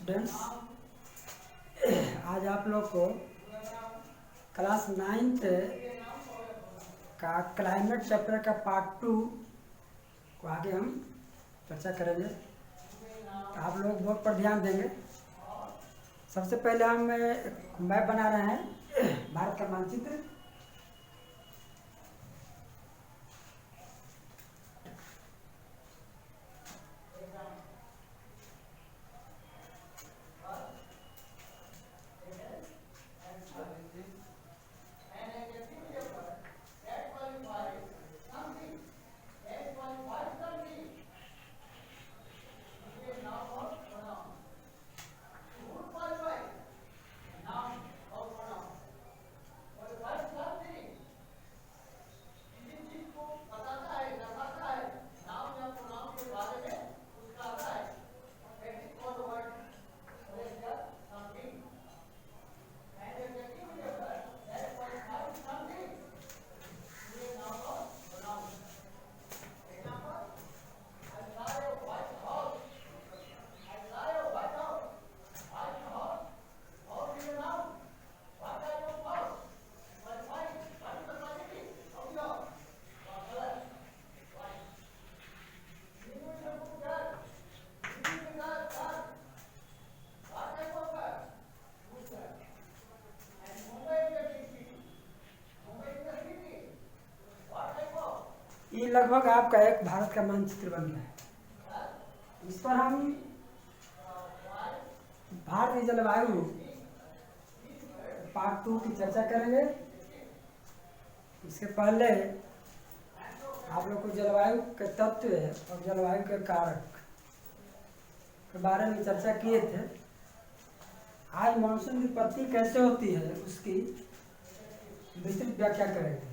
Students, आज आप लोग को क्लास 9th का क्लाइमेट चैप्टर का पार्ट 2 को आगे हम चर्चा करेंगे। तो आप लोग बोर्ड पर ध्यान देंगे। सबसे पहले हम मैप बना रहे हैं, भारत का मानचित्र। ये लगभग आपका एक भारत का मानचित्र बन गया है। इस पर हम भारतीय जलवायु पार्ट 2 की चर्चा करेंगे। इसके पहले आप लोग को जलवायु के तत्व और जलवायु के कारक के बारे में चर्चा किए थे। आज मानसून की उत्पत्ति कैसे होती है उसकी विस्तृत व्याख्या करेंगे।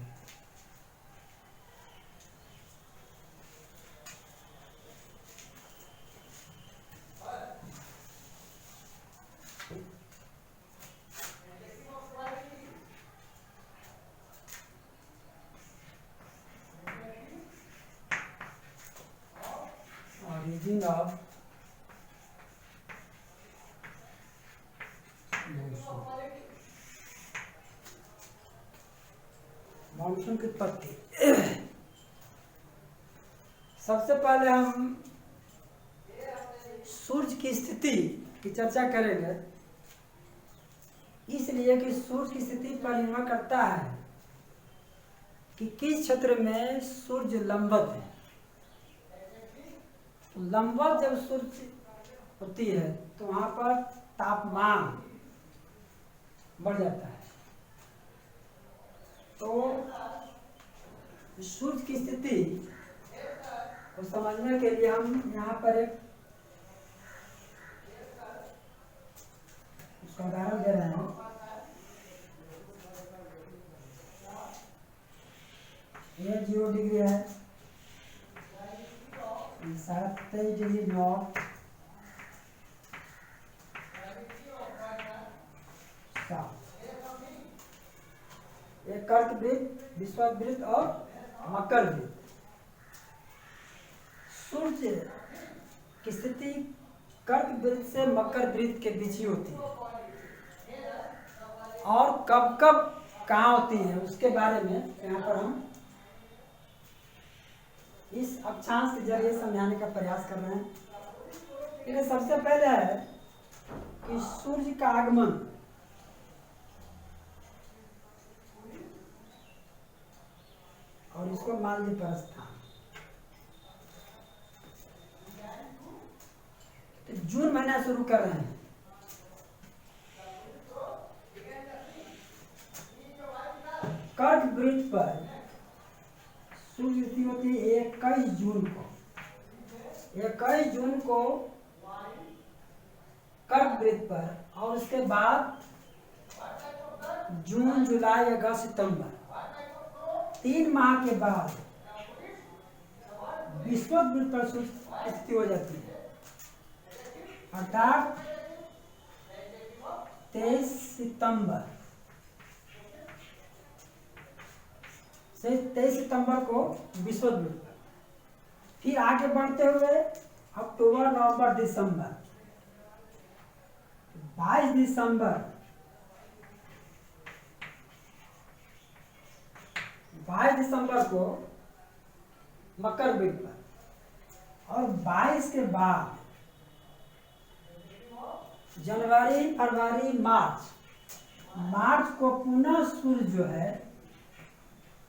Origin of मानसून की उत्पत्ति। सबसे पहले हम सूर्य की स्थिति की चर्चा करेंगे, इसलिए कि सूर्य की स्थिति पर निर्भर करता है कि किस क्षेत्र में सूर्य लंबवत है। लंबवत जब सूर्य होती है तो वहाँ पर तापमान बढ़ जाता है। तो सूर्य की स्थिति को समझने के लिए हम यहाँ पर एक उसका उदाहरण दे रहे हैं। ये 0 डिग्री है, 23 डिग्री नॉर्थ, साउथ। एक कर्क वृत्त, विषुवत वृत्त और मकर वृत्त। सूर्य की स्थिति कर्क वृत्त से मकर वृत्त के बीच ही होती है, और कब कब कहाँ होती है उसके बारे में यहाँ पर हम इस अक्षांश के जरिए समझाने का प्रयास कर रहे हैं। इसलिए सबसे पहले है कि सूर्य का आगमन और इसको मान लीजिए प्रस्थान। तो जून महीना शुरू कर रहे हैं। कर्क वृत्त पर सूर्य स्थिति होती है 21 जून को। 21 जून को कर्क वृत्त पर, और उसके बाद जून, जुलाई, अगस्त, सितंबर, 3 माह के बाद विषुवत वृत्त पर सूर्य स्थिति हो जाती है, अर्थात 23 सितंबर से 23 सितंबर को विषुवत वृत्त। फिर आगे बढ़ते हुए अक्टूबर, नवंबर, दिसंबर, 22 दिसंबर 22 दिसंबर को मकर वृत्त पर और 22 के बाद जनवरी, फरवरी, मार्च को पुनः सूर्य जो है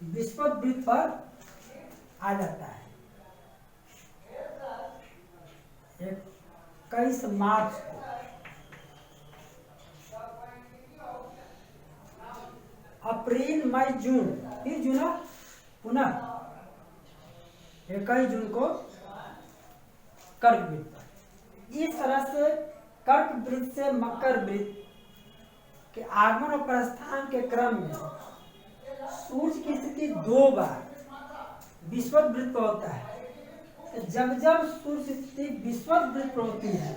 विषुवत वृत्त पर आ जाता है। 21 मार्च को अप्रैल, मई, जून, फिर जून पुनः 21 जून को कर्क वृत्त। इस तरह से कर्क वृत्त से मकर वृत्त के आगमन और प्रस्थान के क्रम में सूर्य की स्थिति 2 बार विषुवत वृत्त पर होता है। जब जब सूर्य की स्थिति विषुवत वृत्त पर होती है,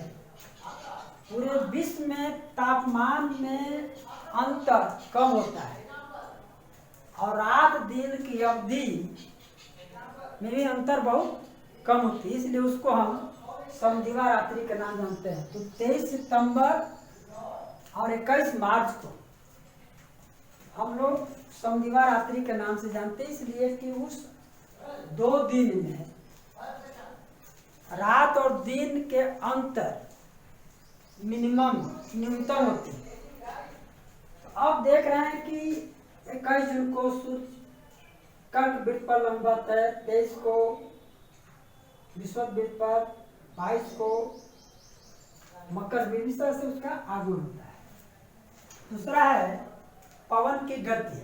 पूरे विश्व में तापमान में अंतर कम होता है और रात दिन की अवधि में भी अंतर बहुत कम होती है, इसलिए उसको हम समदिवा रात्रि का नाम जानते हैं। तो 23 सितंबर और 21 मार्च को हम लोग समदिवा रात्रि के नाम से जानते हैं, इसलिए कि उस 2 दिन में रात और दिन के अंतर न्यूनतम होती है। तो अब देख रहे हैं कि 21 जून को सूर्य कर्क वृत्त पर लंबवत है, 23 को विषुवत वृत्त पर, 22 को मकर वृत्त, इस तरह से उसका आगमन होता है। दूसरा है पवन की गति।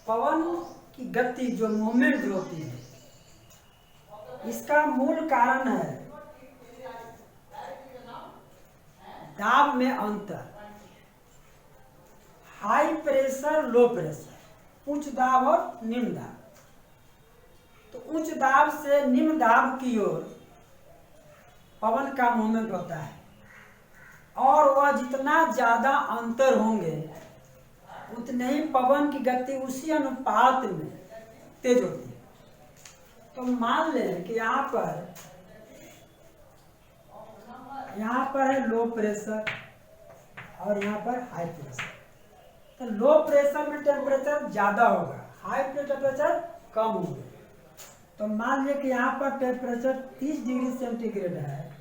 पवन की गति जो मूवमेंट जो होती है, इसका मूल कारण है दाब में अंतर, हाई प्रेशर, लो प्रेशर, उच्च दाब और निम्न दाब। तो उच्च दाब से निम्न दाब की ओर पवन का मूवमेंट होता है और वह जितना ज्यादा अंतर होंगे उतने ही पवन की गति उसी अनुपात में तेज होती है। तो मान लें कि यहाँ पर है लो प्रेशर और यहाँ पर हाई प्रेशर। तो लो प्रेशर में टेम्परेचर ज्यादा होगा, हाई टेम्परेचर कम होगा। तो मान लिया कि यहाँ पर टेम्परेचर 30 डिग्री सेंटीग्रेड है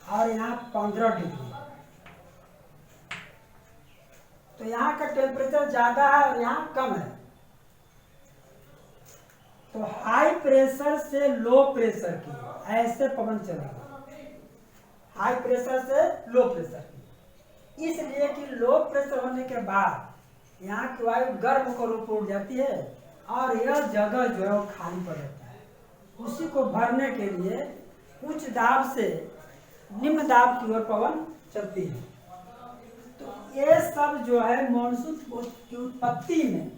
और यहाँ 15 डिग्री, तो यहाँ का टेम्परेचर ज्यादा है और यहाँ कम है। तो हाई प्रेशर से लो प्रेशर की ऐसे पवन चलेगा, हाई प्रेशर से लो प्रेशर की, इसलिए कि लो प्रेशर होने के बाद यहाँ की वायु गर्म को रूप उड़ जाती है और यह जगह जो है वो खाली पड़ जाता है। उसी को भरने के लिए उच्च दाब से निम्न दाब की ओर पवन चलती है। तो ये सब जो है मानसून की उत्पत्ति में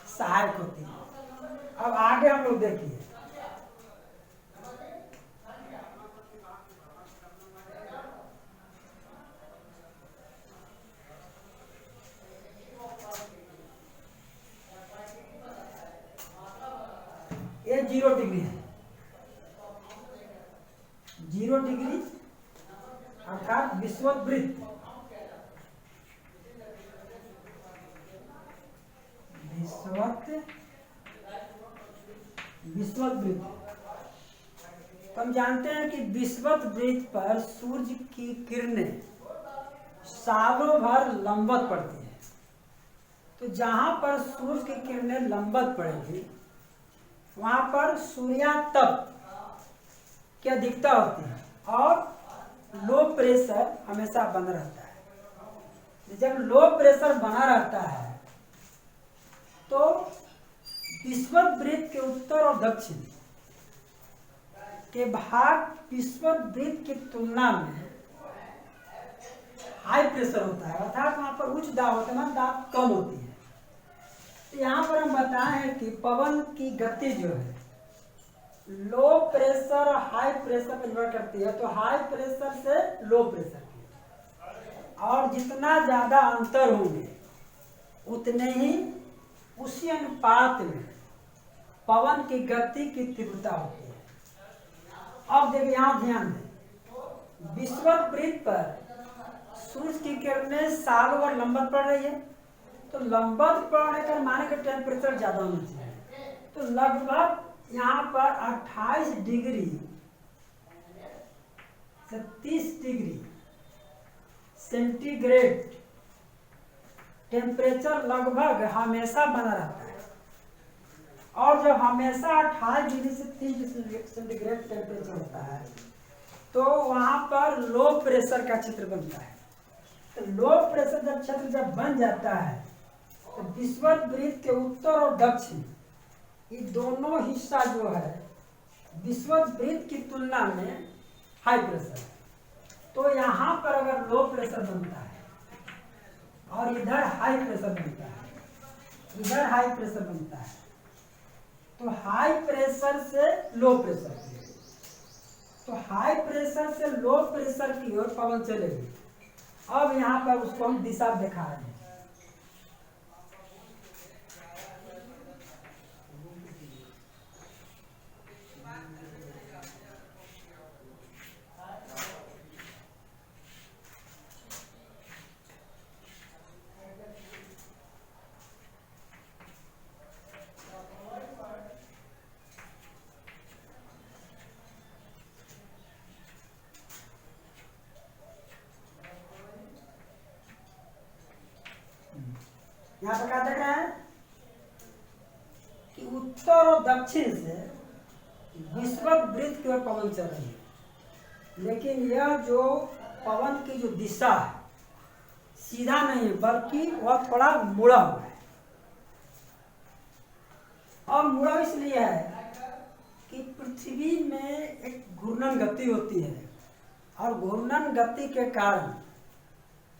सहायक होती है। अब आगे हम लोग देखिए, ये 0 डिग्री है, 0 डिग्री अर्थात विषुवत वृत्त। विषुवत वृत्त तो हम जानते हैं कि विषुवत वृत्त पर सूर्य की किरणें सालों भर लंबवत पड़ती है। तो जहां पर सूर्य की किरणें लंबवत पड़ेगी वहां पर सूर्यातप की अधिकता होती है और लो प्रेशर हमेशा बना रहता है। जब लो प्रेशर बना रहता है तो विषुवत वृत्त के उत्तर और दक्षिण के भाग विषुवत वृत्त की तुलना में हाई प्रेशर होता है, अर्थात वहां पर उच्च दाब होता है, दाब कम होती है। तो यहाँ पर हम बताए हैं कि पवन की गति जो है लो प्रेशर और हाई प्रेशर पर निर्भर करती है। तो हाई प्रेशर से लो प्रेशर की, और जितना ज्यादा अंतर होंगे उतने ही उसी अनुपात में पवन की गति की तीव्रता होती है। अब देखिए यहाँ ध्यान दें, विषुवत पर सूर्य की किरणें सालों भर लंबवत पड़ रही है, तो लंबवत पड़ने का माने का टेम्परेचर ज्यादा होना चाहिए। तो लगभग यहाँ पर 28 डिग्री से 30 डिग्री सेंटीग्रेड टेम्परेचर लगभग हमेशा बना रहता है। और जब हमेशा 28 डिग्री से 30 डिग्री सेंटीग्रेड टेम्परेचर होता है तो वहां पर लो प्रेशर का क्षेत्र बनता है। तो लो प्रेशर जब क्षेत्र जब बन जाता है तो विषुवत के उत्तर और दक्षिण ये दोनों हिस्सा जो है विषुवत की तुलना में हाई प्रेशर है। तो यहाँ पर अगर लो प्रेशर बनता है और इधर हाई प्रेशर बनता है, इधर हाई प्रेशर बनता है, तो हाई प्रेशर से लो प्रेशर की, तो हाई प्रेशर से लो प्रेशर की ओर पवन चलेगी। अब यहाँ पर उसको हम दिशा दिखा रहे हैं। यहाँ पर क्या देख रहे हैं कि उत्तर और दक्षिण से विषुवत वृत्त की ओर पवन चल रही है, लेकिन यह जो पवन की जो दिशा है सीधा नहीं है बल्कि वह थोड़ा मुड़ा हुआ है। और मुड़ा इसलिए है कि पृथ्वी में एक घूर्णन गति होती है और घूर्णन गति के कारण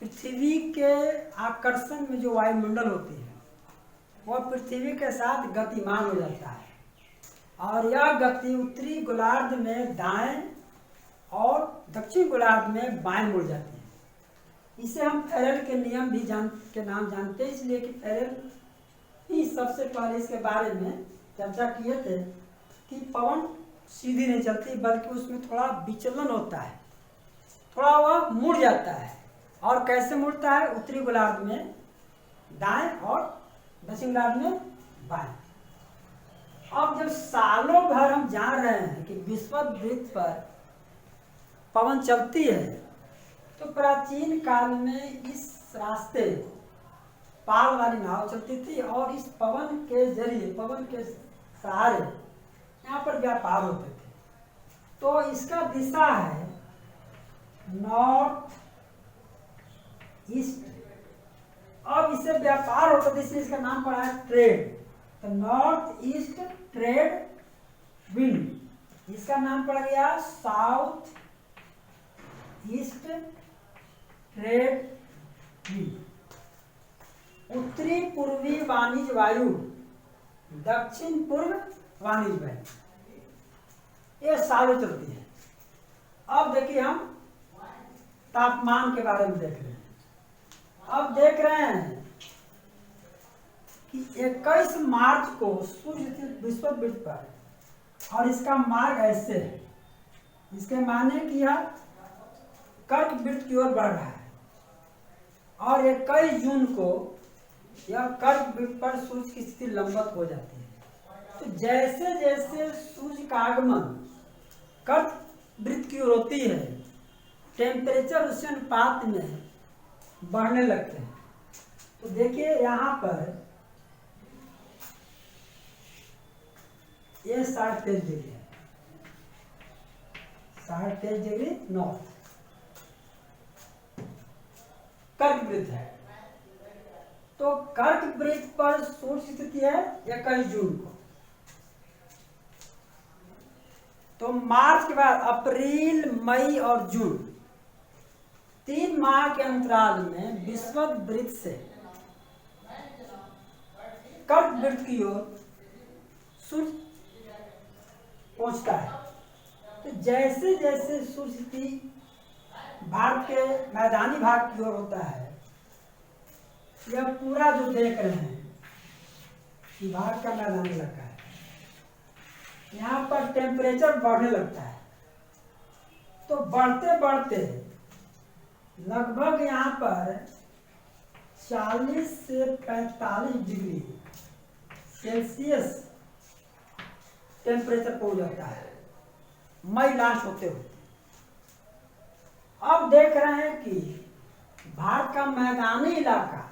पृथ्वी के आकर्षण में जो वायुमंडल होती है वह पृथ्वी के साथ गतिमान हो जाता है और यह गति उत्तरी गोलार्ध में दाएं और दक्षिण गोलार्ध में बाएं मुड़ जाती है। इसे हम फेरेल के नियम भी के नाम जानते हैं, इसलिए कि फेरेल ही सबसे पहले इसके बारे में चर्चा किए थे कि पवन सीधी नहीं चलती बल्कि उसमें थोड़ा विचलन होता है, थोड़ा वह मुड़ जाता है। और कैसे मुड़ता है? उत्तरी गोलार्ध में दाएं और दक्षिण गोलार्ध में बाएं। अब जब सालों भर हम जान रहे हैं कि विषुवत वृत्त पर पवन चलती है, तो प्राचीन काल में इस रास्ते पाल वाली नाव चलती थी और इस पवन के जरिए, पवन के सहारे यहाँ पर व्यापार होते थे। तो इसका दिशा है नॉर्थ ईस्ट। अब इससे व्यापार होता था इसलिए इसका नाम पड़ा है ट्रेड। तो नॉर्थ ईस्ट ट्रेड विंड, इसका नाम पड़ गया साउथ ईस्ट ट्रेड विंड। उत्तरी पूर्वी वाणिज्य वायु, दक्षिण पूर्व वाणिज्य वायु, ये सालों चलती है। अब देखिए हम तापमान के बारे में देख रहे हैं। अब देख रहे हैं कि 21 मार्च को सूर्य विषुवत वृत्त पर और इसका मार्ग ऐसे है, इसके माने कि यह कर्क वृत्त की ओर बढ़ रहा है और 21 जून को यह कर्क वृत्त पर सूर्य की स्थिति लंबवत हो जाती है। तो जैसे जैसे सूर्य का आगमन कर्क वृत्त की ओर होती है, टेम्परेचर उसी अनुपात में बढ़ने लगते हैं। तो देखिए यहाँ पर ये 23 डिग्री है, 23 डिग्री नॉर्थ कर्क वृत्त है। तो कर्क वृत्त पर सूर्य स्थिति है 21 जून को। तो मार्च के बाद अप्रैल, मई और जून 3 माह के अंतराल में विषुवत वृत्त से कर्क वृत्त की ओर सूर्य पहुंचता है। तो जैसे जैसे सूर्य स्थिति भारत के मैदानी भाग की ओर होता है, यह पूरा जो देख रहे हैं कि भारत का मैदानी इलाका है, यहाँ पर टेम्परेचर बढ़ने लगता है। तो बढ़ते बढ़ते लगभग यहाँ पर 40 से 45 डिग्री सेल्सियस टेम्परेचर पहुंच जाता है मई लास्ट होते होते। अब देख रहे हैं कि भारत का मैदानी इलाका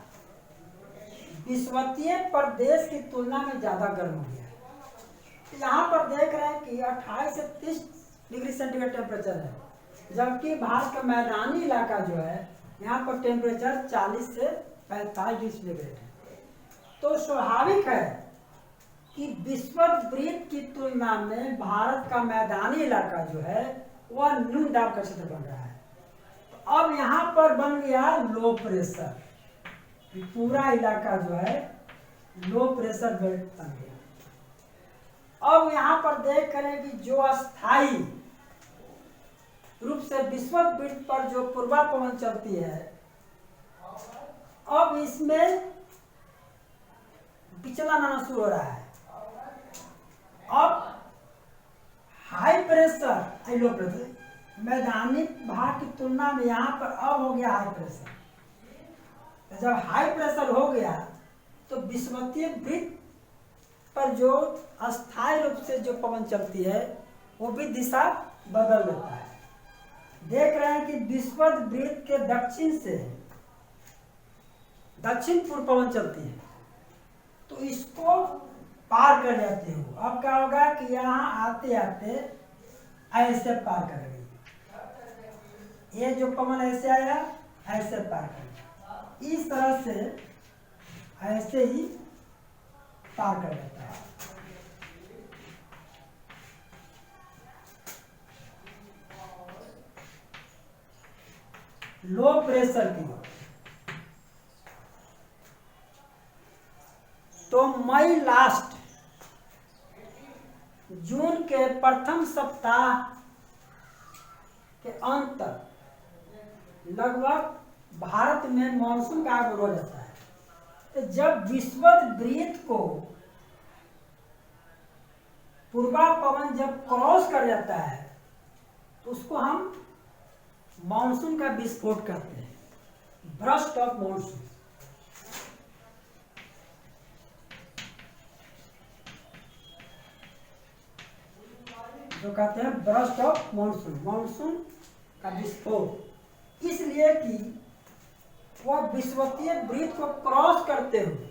विश्ववीय प्रदेश की तुलना में ज्यादा गर्म हो गया है। यहाँ पर देख रहे हैं कि 28 से 30 डिग्री सेंटीग्रेड टेम्परेचर है, जबकि भारत का मैदानी इलाका जो है यहाँ पर टेम्परेचर 40 से 45 डिग्री सेंटीग्रेड है। तो स्वाभाविक है कि विश्ववृत्त की तुलना में भारत का मैदानी इलाका जो है वह न्यून दाब का क्षेत्र बन रहा है। तो अब यहाँ पर बन गया लो प्रेशर, पूरा इलाका जो है लो प्रेशर बेल्ट बन गया। अब यहाँ पर देख करें कि जो अस्थाई रूप से विश्ववृत्त पर जो पूर्वा पवन चलती है, अब इसमें विचलन आना शुरू हो रहा है। अब हाई प्रेशर लो प्रेशर मैदानी भाग की तुलना में यहाँ पर अब हो गया हाई प्रेशर। तो जब हाई प्रेशर हो गया तो विश्ववीय वृत्त पर जो अस्थायी रूप से जो पवन चलती है वो भी दिशा बदल देता है। देख रहे हैं कि विश्ववृत्त के दक्षिण से दक्षिण पूर्व पवन चलती है, तो इसको पार कर जाते हो। अब क्या होगा कि यहाँ आते आते ऐसे पार कर गई, ये जो पवन ऐसे आया ऐसे पार कर गया, इस तरह से ऐसे ही पार कर देता है। लो प्रेशर की तो मई लास्ट जून के प्रथम सप्ताह के अंत तक लगभग भारत में मानसून का आगमन हो जाता है। तो जब विश्ववृत्त को पूर्वा पवन जब क्रॉस कर जाता है तो उसको हम मानसून का विस्फोट कहते हैं, ब्रस्ट ऑफ मानसून। जो कहते हैं ब्रस्ट ऑफ मानसून, मानसून का विस्फोट, इसलिए कि वह विश्ववीय वृत्त को क्रॉस करते हुए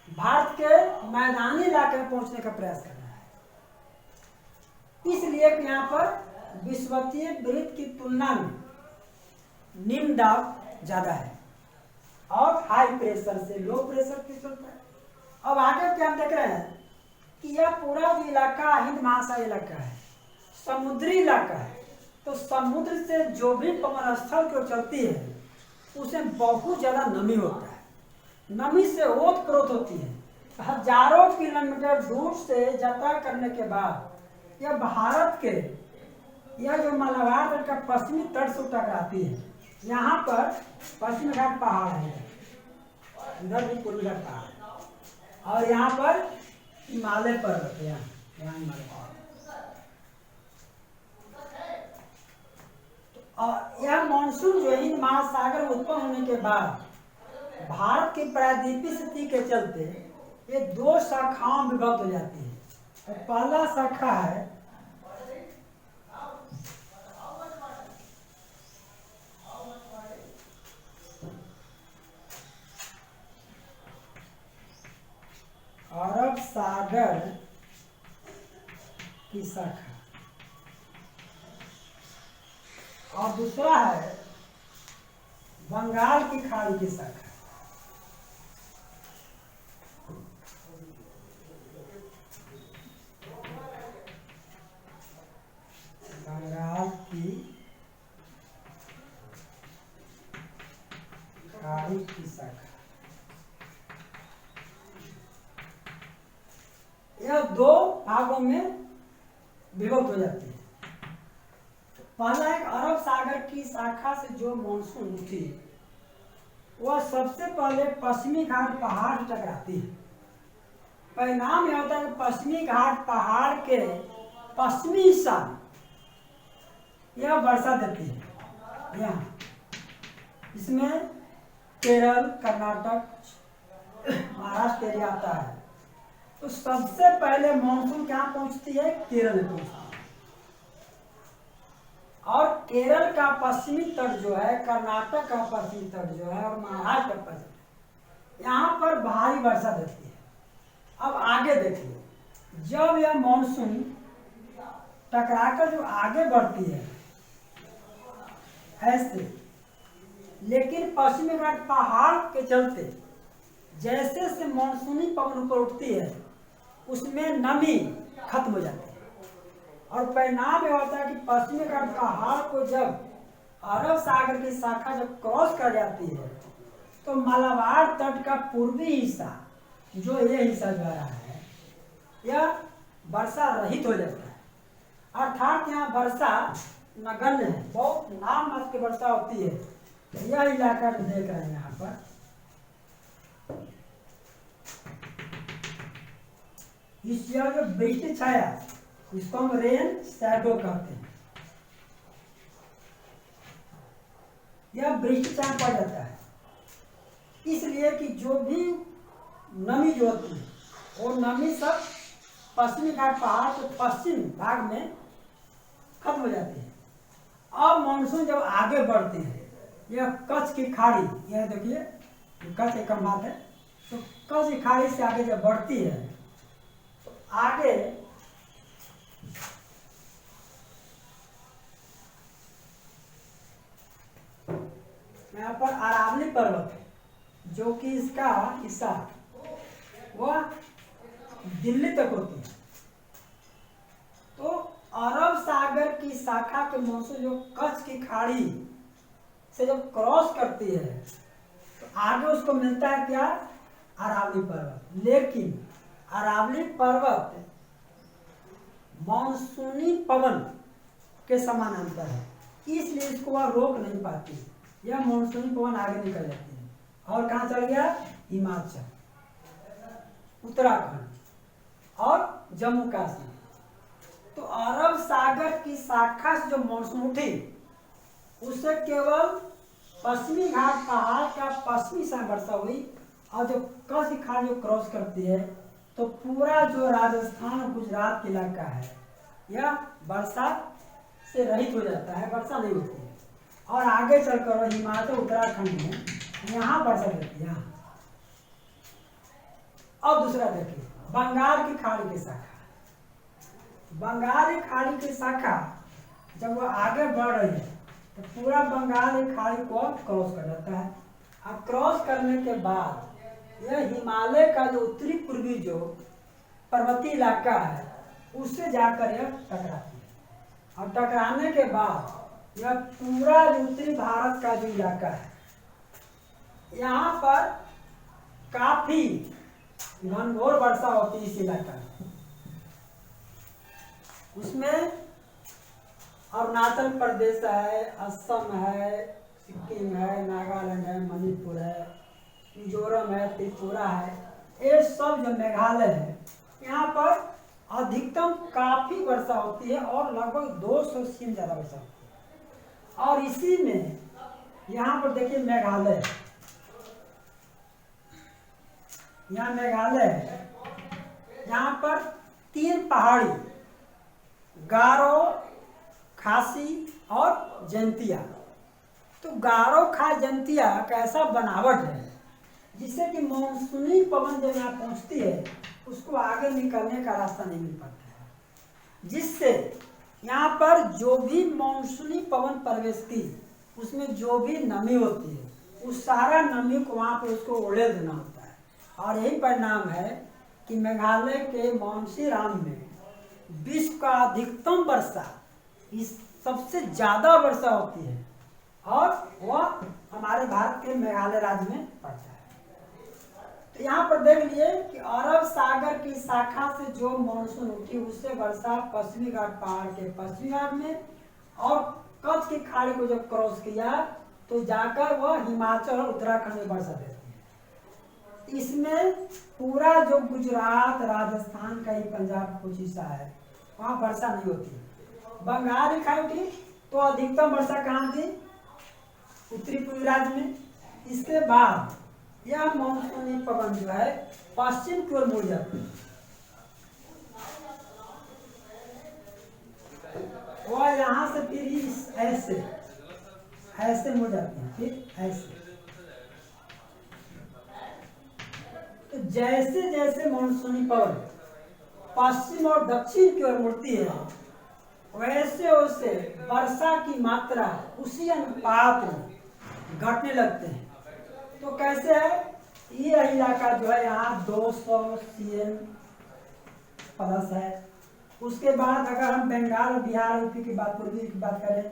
भारत के मैदानी इलाके में पहुंचने का प्रयास कर रहा है। इसलिए कि यहाँ पर विश्ववीय वृत्त की तुलना में निम्न दाब ज्यादा है और हाई प्रेशर से लो प्रेशर की चलता है। अब आगे क्या देख रहे हैं कि यह पूरा जो इलाका हिंद महासागर इलाका है, समुद्री इलाका है। तो समुद्र से जो भी पवन स्थल की ओर चलती है उसमें बहुत ज्यादा नमी होता है, नमी से ओत प्रोत होती है। हजारों किलोमीटर दूर से यात्रा करने के बाद यह भारत के यह जो मलाबार तट का पश्चिमी तट से टकराती है। यहाँ पर पश्चिम घाट पहाड़ है, इधर भी पूर्वी घाट पहाड़, और यहाँ पर हिमालय पर्वत है, यहाँ हिमालय पर्वत। और यह मानसून जो हिंद महासागर में उत्पन्न होने के बाद भारत की प्रायद्वीपीय स्थिति के चलते ये दो शाखाओं में विभक्त हो जाती है। तो पहला शाखा है अरब सागर की शाखा और दूसरा है बंगाल की खाड़ी की शाखा। बंगाल की खाड़ी की शाखा, यह दो भागों में विभक्त हो जाती है। पहला एक अरब सागर की शाखा से जो मानसून उठी वह सबसे पहले पश्चिमी घाट पहाड़ से टकराती है परिणाम यह होता है कि पश्चिमी घाट पहाड़ के पश्चिमी हिस्सा यह वर्षा देती है। यहाँ इसमें केरल, कर्नाटक, महाराष्ट्र एरिया आता है। तो सबसे पहले मानसून कहाँ पहुंचती है? केरल में पहुंचती है। और केरल का पश्चिमी तट जो है, कर्नाटक का पश्चिमी तट जो है और महाराष्ट्र का पश्चिमी, यहाँ पर भारी वर्षा देती है। अब आगे देखिए, जब यह मानसून टकराकर जो आगे बढ़ती है ऐसे, लेकिन पश्चिमी घाट पहाड़ के चलते जैसे से मानसूनी पवन ऊपर उठती है उसमें नमी खत्म हो जाती है। और परिणाम यह होता है कि पश्चिमी घाट पहाड़ को जब अरब सागर की शाखा जब क्रॉस कर जाती है तो मालाबार तट का पूर्वी हिस्सा, जो ये हिस्सा जा रहा है, यह वर्षा रहित हो जाता है। अर्थात यहाँ वर्षा नगण्य है, बहुत नाम मात्र की वर्षा होती है। यह इलाका जो देख रहे हैं यहाँ पर, इस जगह जो वृष्टि छाया, इसको हम रेन शैडो कहते हैं। यह वृष्टि छाया पड़ जाता है इसलिए कि जो भी नमी जो होती है वो नमी सब पश्चिमी घाट पहाड़ के पश्चिम भाग में खत्म हो जाती है। अब मानसून जब आगे बढ़ती है, यह कच्छ की खाड़ी, यह देखिए कच्छ एक बात है, तो कच्छ की खाड़ी से आगे जब बढ़ती है तो आगे यहाँ पर अरावली पर्वत है, जो कि इसका हिस्सा वह दिल्ली तक होती है। तो अरब सागर की शाखा के मानसून जो कच्छ की खाड़ी से जब क्रॉस करती है तो आगे उसको मिलता है क्या? अरावली पर्वत। लेकिन अरावली पर्वत मानसूनी पवन के समानांतर है, इसलिए इसको वह रोक नहीं पाती। यह मानसूनी पवन आगे निकल जाती है और कहाँ चल गया? हिमाचल, उत्तराखंड और जम्मू कश्मीर। तो अरब सागर की शाखा से जो मानसून उठी उससे केवल पश्चिमी घाट पहाड़ का पश्चिमी से वर्षा हुई, और जो कच्छ की खाड़ी जो क्रॉस करती है तो पूरा जो राजस्थान और गुजरात का इलाका है यह वर्षा से रहित हो जाता है, वर्षा नहीं होती है। और आगे चलकर हिमाचल, उत्तराखंड में यहाँ वर्षा देती है। अब दूसरा देखिए, बंगाल की खाड़ी की शाखा। बंगाल की खाड़ी की शाखा जब वह आगे बढ़ रही है तो पूरा बंगाल की खाड़ी को क्रॉस कर जाता है। अब क्रॉस करने के बाद यह हिमालय का जो उत्तरी पूर्वी जो पर्वतीय इलाका है उससे जाकर यह टकराती है। और टकराने के बाद यह पूरा जो उत्तरी भारत का जो इलाका है यहाँ पर काफी घनघोर वर्षा होती है इस इलाका में। उसमें अरुणाचल प्रदेश है, असम है, सिक्किम है, नागालैंड है, मणिपुर है, मिजोरम है, त्रिपुरा है, ये सब जो मेघालय है यहाँ पर अधिकतम काफी वर्षा होती है और लगभग 200 से ज्यादा वर्षा होती है। और इसी में यहाँ पर देखिए मेघालय, यहाँ मेघालय है, यहाँ पर 3 पहाड़ी, गारो, खासी और जयंतिया। तो गारो, खास, जयंतिया का ऐसा बनावट है जिससे कि मानसूनी पवन जब यहाँ पहुँचती है उसको आगे निकलने का रास्ता नहीं मिल पाता है, जिससे यहाँ पर जो भी मानसूनी पवन प्रवेश की उसमें जो भी नमी होती है उस सारा नमी को वहाँ पर उसको उड़ेल देना होता है। और यही परिणाम है कि मेघालय के मानसीराम में विश्व का अधिकतम वर्षा, इस सबसे ज़्यादा वर्षा होती है और वह हमारे भारत के मेघालय राज्य में पड़ता है। तो यहाँ पर देख लिए कि अरब सागर की शाखा से जो मानसून उठी उससे वर्षा पश्चिमी घाट पहाड़ के पश्चिमी भाग में और कच्छ की खाड़ी को जब क्रॉस किया तो जाकर वह हिमाचल और उत्तराखंड में वर्षा देती है। इसमें पूरा जो गुजरात, राजस्थान का ही पंजाब कुछ हिस्सा है, वहाँ वर्षा नहीं होती। बंगाल की खाड़ी तो अधिकतम वर्षा कहाँ थी? उत्तरी पूर्वी राज्य में। इसके बाद यह मानसूनी पवन जो है पश्चिम की ओर मुड़ जाती है, और यहाँ से फिर ऐसे ऐसे मुड़ जाती है, फिर ऐसे। तो जैसे जैसे मानसूनी पवन पश्चिम और दक्षिण की ओर मुड़ती है, वैसे वैसे वर्षा की मात्रा उसी अनुपात में घटने लगते हैं। तो कैसे है? ये इलाका जो है यहाँ 200 CM प्लस है। उसके बाद अगर हम बंगाल, बिहार, यूपी की बात, पूर्वी की बात करें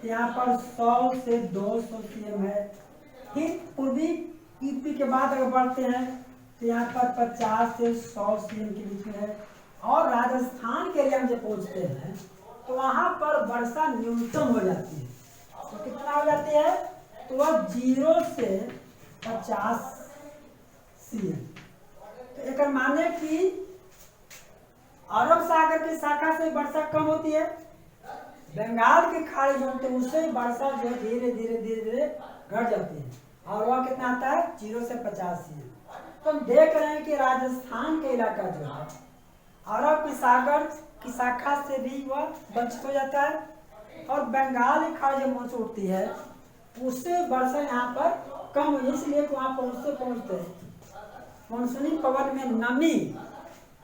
तो यहाँ पर 100 से 200 CM है। फिर पूर्वी यूपी के बाद अगर बढ़ते हैं तो यहाँ पर 50 से 100 CM के बीच में है। और राजस्थान के एरिया में जब पहुँचते हैं तो वहाँ पर वर्षा न्यूनतम हो जाती है। तो कितना हो जाती है? तो वह 0 से 50 CM। तो एक माने कि अरब सागर की शाखा से वर्षा कम होती है, बंगाल की खाड़ी जो होती है उससे वर्षा जो है धीरे धीरे धीरे धीरे घट जाती है, और वह कितना आता है? 0 से 50 CM। तो हम देख रहे हैं कि राजस्थान का इलाका जो है अरब की सागर की शाखा से भी वह वंचित हो जाता है, और बंगाल की खाड़ी जब पहुंच उठती है उससे वर्षा यहाँ पर कम हो, इसलिए वहाँ पहुँचते मानसूनी पवन में नमी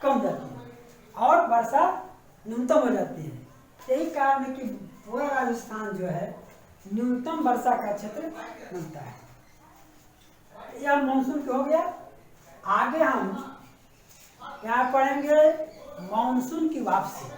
कम जाती है और वर्षा न्यूनतम हो जाती है। यही कारण है कि वह राजस्थान जो है न्यूनतम वर्षा का क्षेत्र मिलता है। यह मानसून हो गया। आगे हम यहाँ पढ़ेंगे मानसून की वापसी।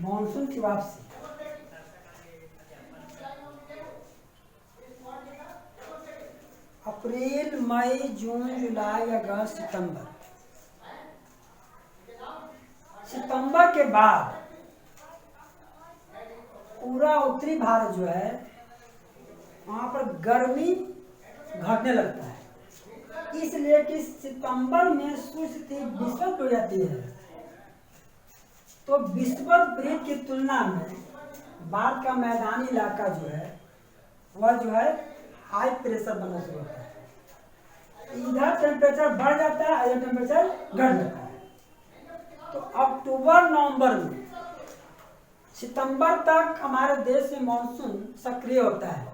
मानसून की वापसी। अप्रैल, मई, जून, जुलाई, अगस्त, सितंबर के बाद पूरा उत्तरी भारत जो है वहां पर गर्मी घटने लगता है, इसलिए कि सितंबर में सूर्य स्थिति विषुवत हो जाती है। तो विषुवत वृत्त की तुलना में भारत का मैदानी इलाका जो है वह जो है हाई प्रेशर बनना शुरू होता है। इधर टेम्परेचर बढ़ जाता है, इधर टेम्परेचर घट जाता है। तो अक्टूबर नवंबर में, सितंबर तक हमारे देश में मानसून सक्रिय होता है,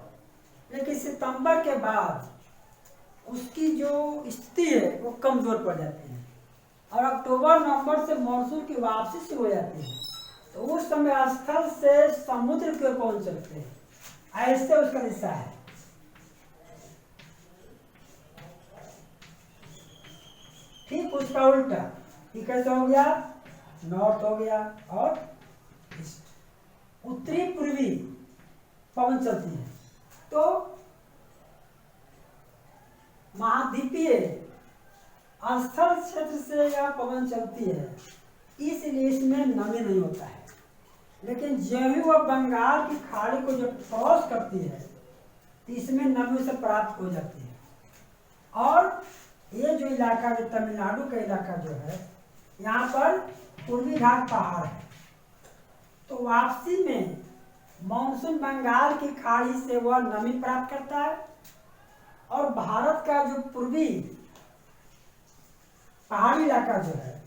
लेकिन सितंबर के बाद उसकी जो स्थिति है वो कमजोर पड़ जाती है, और अक्टूबर नवंबर से मानसून की वापसी शुरू हो जाती है। तो उस समय स्थल से समुद्र की ओर पहुंच सकते हैं, ऐसे उसका दिशा है। ठीक उसका उल्टा, ठीक कैसे हो गया? नॉर्थ हो गया और ईस्ट, उत्तरी पूर्वी पवन चलती है। तो महाद्वीपीय स्थल क्षेत्र से यह पवन चलती है, इसलिए इसमें नमी नहीं होता है। लेकिन जब ही वह बंगाल की खाड़ी को जब क्रॉस करती है तो इसमें नमी से प्राप्त हो जाती है। और ये जो इलाका, जो तमिलनाडु का इलाका जो है, यहाँ पर पूर्वी घाट पहाड़ है। तो वापसी में मानसून बंगाल की खाड़ी से वह नमी प्राप्त करता है, और भारत का जो पूर्वी पहाड़ी इलाका जो है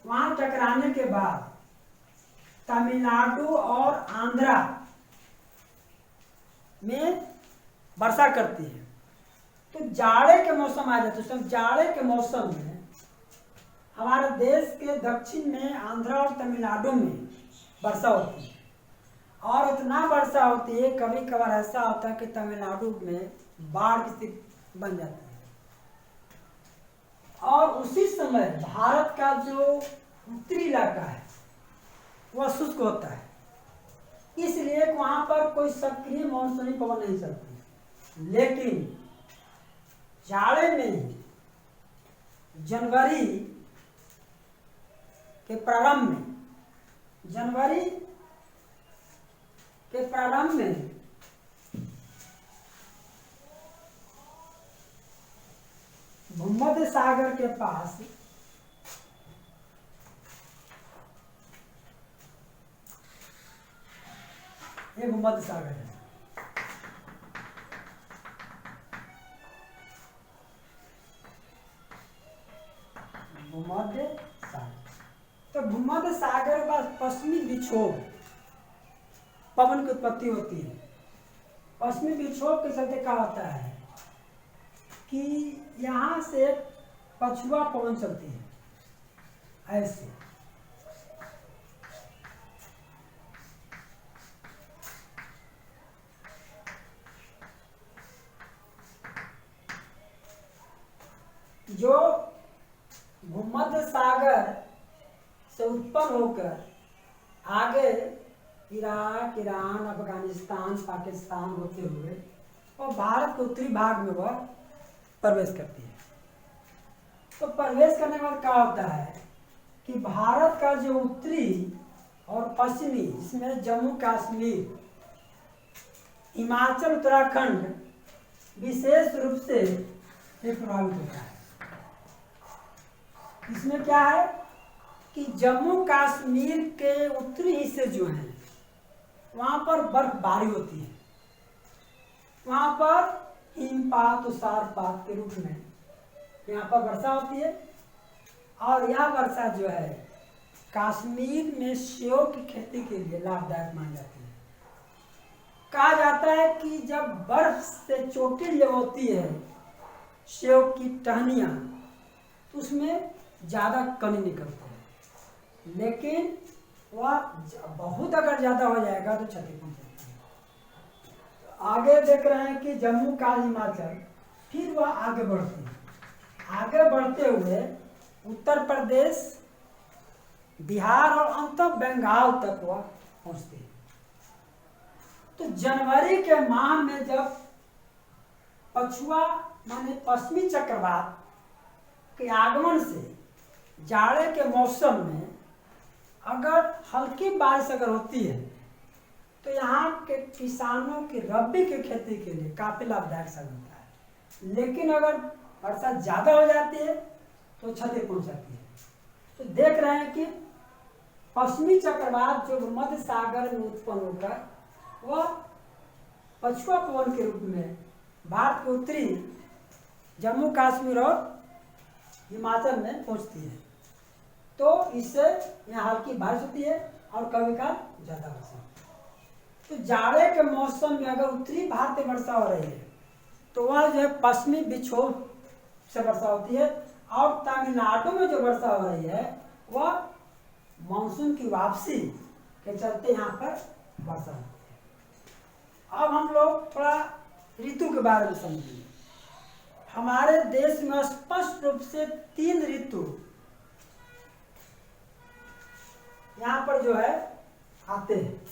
वहां टकराने के बाद तमिलनाडु और आंध्रा में वर्षा करती है। तो जाड़े के मौसम आ जाते हैं। जाड़े के मौसम में हमारे देश के दक्षिण में आंध्रा और तमिलनाडु में वर्षा होती है, और इतना वर्षा होती है, कभी कभार ऐसा होता है कि तमिलनाडु में बाढ़ की स्थिति बन जाती है। और उसी समय भारत का जो उत्तरी इलाका है वह शुष्क होता है, इसलिए वहां पर कोई सक्रिय मानसूनी पवन नहीं चलती। लेकिन जाड़े में जनवरी के प्रारंभ में भूमध्य सागर के पास ये भूमध्य सागर है। भूमध्य सागर, तो भूमध्य सागर का पश्चिमी विक्षोभ पवन की उत्पत्ति होती है। पश्चिमी विक्षोभ के चलते क्या होता है कि यहाँ से पछुआ पवन चलती है ऐसे, जो भूमध्य सागर से उत्पन्न होकर आगे इराक, ईरान, अफगानिस्तान, पाकिस्तान होते हुए और भारत के उत्तरी भाग में वह प्रवेश करती है। तो प्रवेश करने के बाद क्या होता है कि भारत का जो उत्तरी और पश्चिमी, इसमें जम्मू कश्मीर, हिमाचल, उत्तराखंड विशेष रूप से प्रभावित होता है। इसमें क्या है कि जम्मू कश्मीर के उत्तरी हिस्से जो हैं वहाँ पर बर्फबारी होती है, वहाँ पर हिमपात, तुषारपात के रूप में यहाँ पर वर्षा होती है। और यह वर्षा जो है कश्मीर में सेब की खेती के लिए लाभदायक मानी जाती है। कहा जाता है कि जब बर्फ से चोटी जब होती है सेब की टहनियाँ, तो उसमें ज़्यादा कनी निकलती है, लेकिन वह बहुत अगर ज़्यादा हो जाएगा तो क्षति पहुँचेगी। आगे देख रहे हैं कि जम्मू का हिमाचल, फिर वह आगे बढ़ती है, आगे बढ़ते हुए उत्तर प्रदेश, बिहार और अंत बंगाल तक वह पहुँचती है। तो जनवरी के माह में जब पछुआ माने पश्चिमी चक्रवात के आगमन से जाड़े के मौसम में अगर हल्की बारिश अगर होती है तो यहाँ के किसानों की रबी की खेती के लिए काफ़ी लाभदायक साबित होता है। लेकिन अगर वर्षा ज़्यादा हो जाती है तो क्षति पहुँच जाती है। तो देख रहे हैं कि पश्चिमी चक्रवात जो भूमध्य सागर में उत्पन्न होकर वह पछुआ पवन के रूप में भारत के उत्तरी जम्मू कश्मीर और हिमाचल में पहुँचती है। तो इससे यहाँ हल्की बारिश होती है और कभी कभार ज़्यादा वर्षा होती है। तो जाड़े के मौसम में अगर उत्तरी भारत में वर्षा हो रही है तो वह जो है पश्चिमी विक्षोभ से वर्षा होती है, और तमिलनाडु में जो वर्षा हो रही है वह मानसून की वापसी के चलते यहाँ पर वर्षा होती है। अब हम लोग थोड़ा ऋतु के बारे में समझेंगे। हमारे देश में स्पष्ट रूप से 3 ऋतु यहाँ पर जो है आते हैं।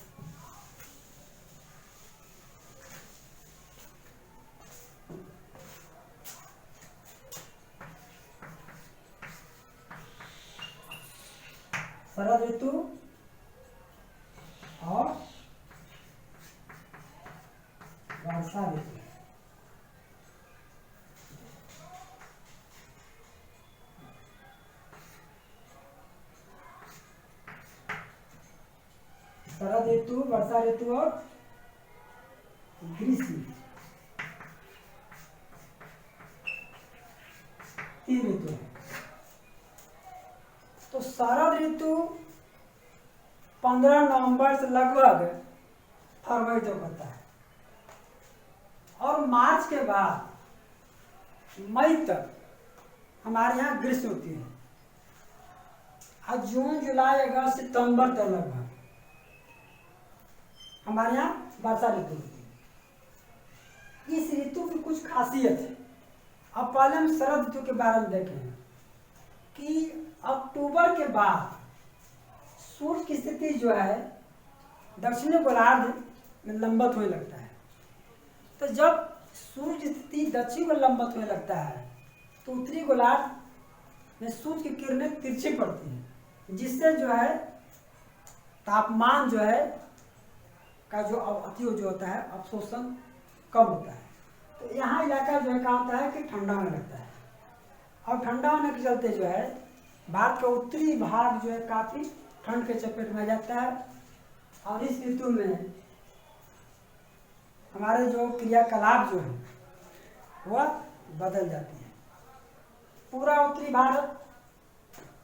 शरद ऋतु और वर्षा ऋतु। शरद ऋतु, वर्षा ऋतु और ग्रीष्म, 3 ऋतु है। तो शरद ऋतु 15 नवंबर से लगभग फरवरी तक होता है, और मार्च के बाद मई तक हमारे यहाँ ग्रीष्म होती है। और जून जुलाई अगस्त सितंबर तक लगभग हमारे यहाँ वर्षा ऋतु होती है। इस ऋतु की कुछ खासियत है। अब पहले हम शरद ऋतु के बारे में देखें कि अक्टूबर के बाद सूर्य की स्थिति जो है दक्षिणी गोलार्ध में लंबत होने लगता है। तो जब सूर्य की स्थिति दक्षिण को लंबत होने लगता है तो उत्तरी गोलार्ध में सूर्य की किरणें तिरछी पड़ती हैं, जिससे जो है तापमान जो है का जो अति जो होता है अवशोषण कम होता है। तो यहाँ इलाका जो है क्या होता है कि ठंडा होने लगता है, और ठंडा होने के चलते जो है भारत का उत्तरी भाग जो है काफ़ी ठंड के चपेट में जाता है। और इस ऋतु में हमारे जो क्रियाकलाप जो है वह बदल जाती है। पूरा उत्तरी भारत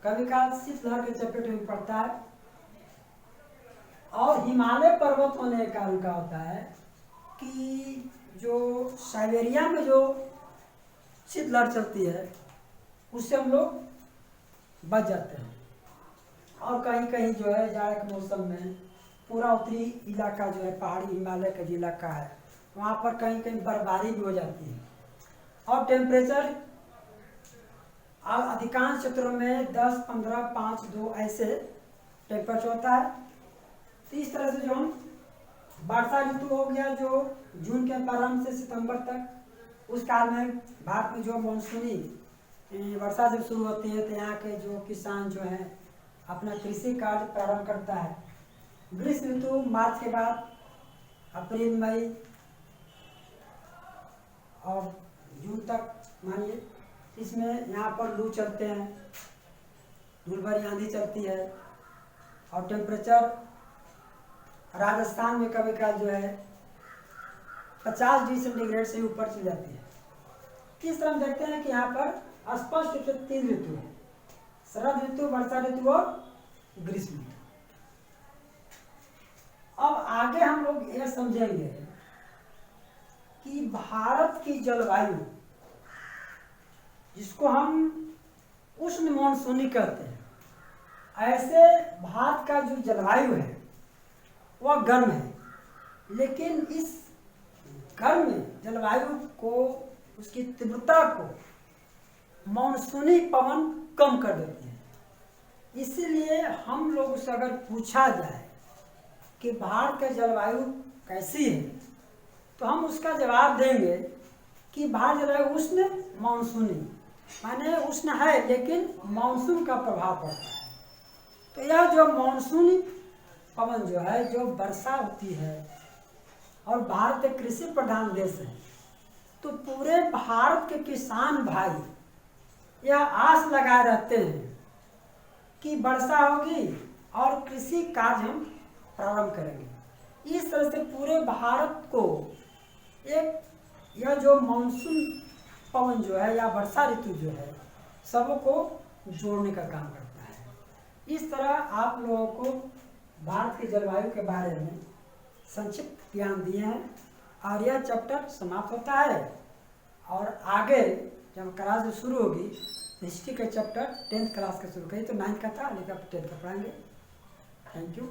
कभी काल शीतलहर के चपेट में पड़ता है, और हिमालय पर्वत होने के कारण क्या होता है कि जो साइबेरिया में जो शीतलहर चलती है उससे हम लोग बच जाते हैं। और कहीं कहीं जो है जाड़े के मौसम में पूरा उत्तरी इलाका जो है पहाड़ी हिमालय का जो इलाका है वहाँ पर कहीं कहीं बर्फबारी भी हो जाती है। और टेम्परेचर अधिकांश क्षेत्रों में 10, 15, 5, 2 ऐसे टेम्परेचर होता है। तो इस तरह से जो हम वर्षा ऋतु हो गया जो जून के प्रारंभ से सितंबर तक, उस काल में भारत में जो मानसूनी वर्षा जब शुरू होती है तो यहाँ के जो किसान जो हैं अपना कृषि कार्य प्रारंभ करता है। ग्रीष्म ऋतु मार्च के बाद अप्रैल मई और जून तक मानिए, इसमें यहाँ पर लू चलते हैं, धूल भरी आंधी चलती है, और टेम्परेचर राजस्थान में कभी कभी जो है 50 डिग्री सेंटीग्रेड से ऊपर चली जाती है। इस तरह हम देखते हैं कि यहाँ पर स्पष्ट रूप से 3 ऋतु है, शरद ऋतु, वर्षा ऋतु और ग्रीष्म ऋतु। अब आगे हम लोग यह समझेंगे कि भारत की जलवायु, जिसको हम उष्ण मानसूनी कहते हैं, ऐसे भारत का जो जलवायु है वह गर्म है, लेकिन इस गर्म जलवायु को, उसकी तीव्रता को मानसूनी पवन कम कर देती है। इसीलिए हम लोग से अगर पूछा जाए कि भारत का जलवायु कैसी है तो हम उसका जवाब देंगे कि भारत जलवायु उष्ण मानसूनी, माने उष्ण है लेकिन मानसून का प्रभाव पड़ता है। तो यह जो मानसूनी पवन जो है, जो वर्षा होती है, और भारत एक कृषि प्रधान देश है, तो पूरे भारत के किसान भाई यह आस लगाए रहते हैं कि वर्षा होगी और कृषि कार्य हम प्रारंभ करेंगे। इस तरह से पूरे भारत को एक यह जो मानसून पवन जो है या वर्षा ऋतु जो है सबको जोड़ने का काम करता है। इस तरह आप लोगों को भारत की जलवायु के बारे में संक्षिप्त ज्ञान दिए हैं, और यह चैप्टर समाप्त होता है। और आगे जब क्लास शुरू होगी हिस्ट्री का चैप्टर 10th क्लास का शुरू करिए, तो 9th का था लेकिन अब 10th का पढ़ाएंगे। Thank you.